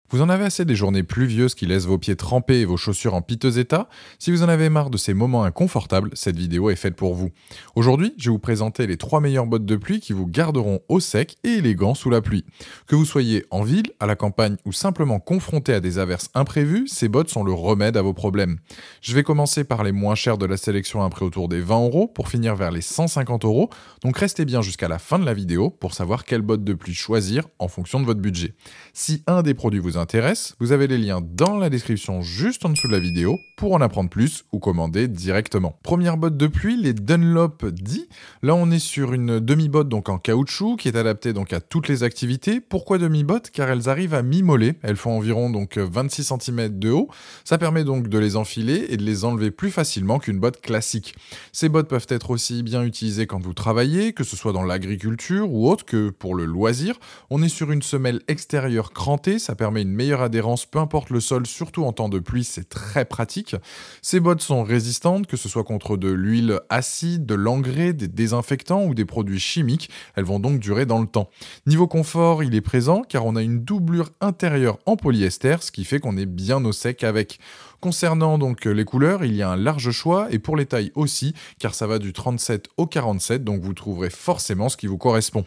Vous en avez assez des journées pluvieuses qui laissent vos pieds trempés et vos chaussures en piteux état? Si vous en avez marre de ces moments inconfortables, cette vidéo est faite pour vous. Aujourd'hui, je vais vous présenter les 3 meilleures bottes de pluie qui vous garderont au sec et élégant sous la pluie. Que vous soyez en ville, à la campagne ou simplement confronté à des averses imprévues, ces bottes sont le remède à vos problèmes. Je vais commencer par les moins chères de la sélection à un prix autour des 20 € pour finir vers les 150 €. Donc restez bien jusqu'à la fin de la vidéo pour savoir quelle botte de pluie choisir en fonction de votre budget. Si un des produits vous intéresse, vous avez les liens dans la description juste en dessous de la vidéo pour en apprendre plus ou commander directement. Première botte de pluie, les Dunlop D. Là, on est sur une demi-botte donc en caoutchouc qui est adaptée donc à toutes les activités. Pourquoi demi-botte? Car elles arrivent à mi-mollet. Elles font environ donc 26 cm de haut. Ça permet donc de les enfiler et de les enlever plus facilement qu'une botte classique. Ces bottes peuvent être aussi bien utilisées quand vous travaillez, que ce soit dans l'agriculture ou autre que pour le loisir. On est sur une semelle extérieure crantée, ça permet une meilleure adhérence, peu importe le sol, surtout en temps de pluie, c'est très pratique. Ces bottes sont résistantes, que ce soit contre de l'huile acide, de l'engrais, des désinfectants ou des produits chimiques. Elles vont donc durer dans le temps. Niveau confort, il est présent car on a une doublure intérieure en polyester, ce qui fait qu'on est bien au sec avec. Concernant donc les couleurs, il y a un large choix et pour les tailles aussi, car ça va du 37 au 47, donc vous trouverez forcément ce qui vous correspond.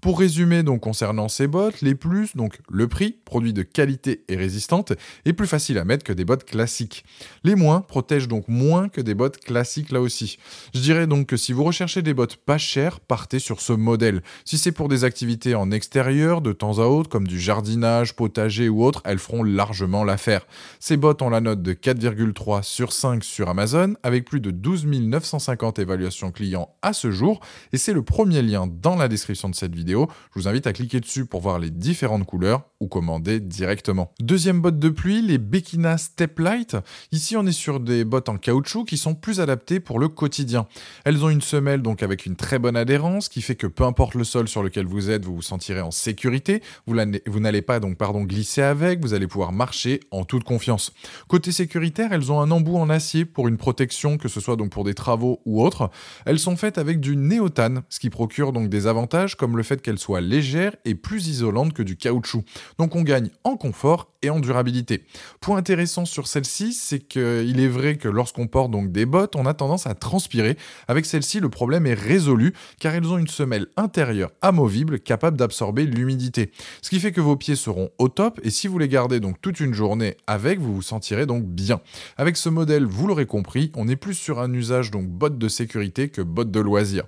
Pour résumer donc concernant ces bottes, les plus, donc le prix, produit de qualité et résistante, est plus facile à mettre que des bottes classiques. Les moins protègent donc moins que des bottes classiques là aussi. Je dirais donc que si vous recherchez des bottes pas chères, partez sur ce modèle. Si c'est pour des activités en extérieur, de temps à autre, comme du jardinage, potager ou autre, elles feront largement l'affaire. Ces bottes ont la note de 4,3 sur 5 sur Amazon, avec plus de 12 950 évaluations clients à ce jour, et c'est le premier lien dans la description de cette vidéo. Je vous invite à cliquer dessus pour voir les différentes couleurs ou commander directement. Deuxième botte de pluie, les Bekina Step Light. Ici, on est sur des bottes en caoutchouc qui sont plus adaptées pour le quotidien. Elles ont une semelle donc avec une très bonne adhérence qui fait que peu importe le sol sur lequel vous êtes, vous vous sentirez en sécurité. Vous n'allez pas donc glisser avec, vous allez pouvoir marcher en toute confiance. Côté sécuritaire, elles ont un embout en acier pour une protection, que ce soit donc pour des travaux ou autre. Elles sont faites avec du néothane, ce qui procure donc des avantages comme le fait qu'elle soit légère et plus isolante que du caoutchouc. Donc on gagne en confort et en durabilité. Point intéressant sur celle-ci, c'est qu'il est vrai que lorsqu'on porte donc des bottes, on a tendance à transpirer. Avec celle-ci, le problème est résolu car elles ont une semelle intérieure amovible capable d'absorber l'humidité. Ce qui fait que vos pieds seront au top et si vous les gardez donc toute une journée avec, vous vous sentirez donc bien. Avec ce modèle, vous l'aurez compris, on est plus sur un usage donc bottes de sécurité que bottes de loisir.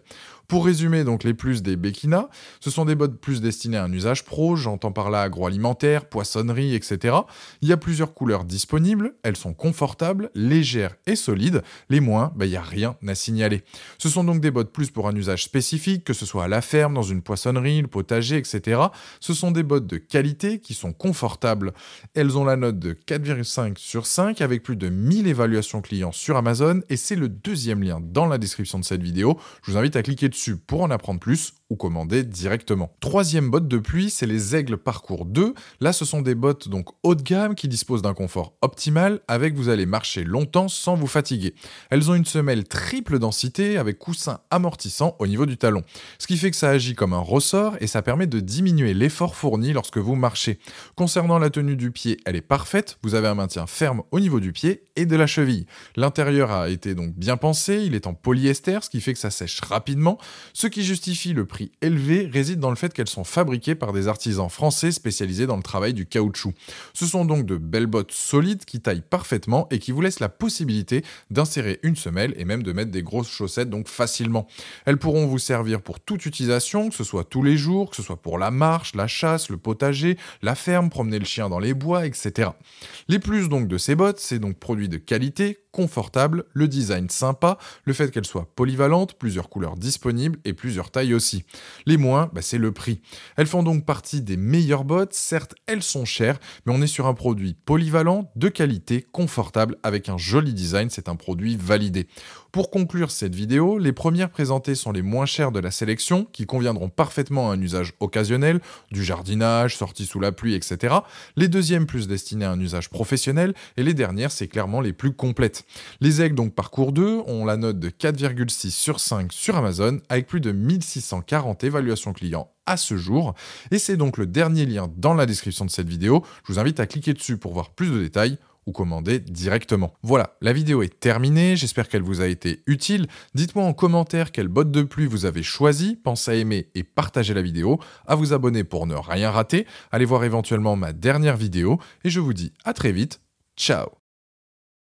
Pour résumer donc les plus des Bekina, ce sont des bottes plus destinées à un usage pro, j'entends par là agroalimentaire, poissonnerie, etc. Il y a plusieurs couleurs disponibles, elles sont confortables, légères et solides. Les moins, il n'y a rien à signaler. Ce sont donc des bottes plus pour un usage spécifique, que ce soit à la ferme, dans une poissonnerie, le potager, etc. Ce sont des bottes de qualité qui sont confortables. Elles ont la note de 4,5 sur 5 avec plus de 1000 évaluations clients sur Amazon et c'est le deuxième lien dans la description de cette vidéo. Je vous invite à cliquer dessus pour en apprendre plus ou commander directement. Troisième botte de pluie, c'est les Aigle Parcours 2. Là, ce sont des bottes donc haut de gamme qui disposent d'un confort optimal avec vous allez marcher longtemps sans vous fatiguer. Elles ont une semelle triple densité avec coussin amortissant au niveau du talon. Ce qui fait que ça agit comme un ressort et ça permet de diminuer l'effort fourni lorsque vous marchez. Concernant la tenue du pied, elle est parfaite. Vous avez un maintien ferme au niveau du pied et de la cheville. L'intérieur a été donc bien pensé. Il est en polyester, ce qui fait que ça sèche rapidement. Ce qui justifie le prix élevé réside dans le fait qu'elles sont fabriquées par des artisans français spécialisés dans le travail du caoutchouc. Ce sont donc de belles bottes solides qui taillent parfaitement et qui vous laissent la possibilité d'insérer une semelle et même de mettre des grosses chaussettes donc facilement. Elles pourront vous servir pour toute utilisation, que ce soit tous les jours, que ce soit pour la marche, la chasse, le potager, la ferme, promener le chien dans les bois, etc. Les plus donc de ces bottes, c'est donc produits de qualité, confortable, le design sympa, le fait qu'elle soit polyvalente, plusieurs couleurs disponibles et plusieurs tailles aussi. Les moins, c'est le prix. Elles font donc partie des meilleures bottes, certes elles sont chères, mais on est sur un produit polyvalent, de qualité, confortable, avec un joli design, c'est un produit validé. Pour conclure cette vidéo, les premières présentées sont les moins chères de la sélection, qui conviendront parfaitement à un usage occasionnel, du jardinage, sortie sous la pluie, etc. Les deuxièmes plus destinées à un usage professionnel, et les dernières, c'est clairement les plus complètes. Les Aigle donc Parcours 2 ont la note de 4,6 sur 5 sur Amazon, avec plus de 1600 40 évaluations clients à ce jour. Et c'est donc le dernier lien dans la description de cette vidéo. Je vous invite à cliquer dessus pour voir plus de détails ou commander directement. Voilà, la vidéo est terminée, j'espère qu'elle vous a été utile. Dites-moi en commentaire quelle botte de pluie vous avez choisi, pensez à aimer et partager la vidéo, à vous abonner pour ne rien rater, allez voir éventuellement ma dernière vidéo, et je vous dis à très vite, ciao.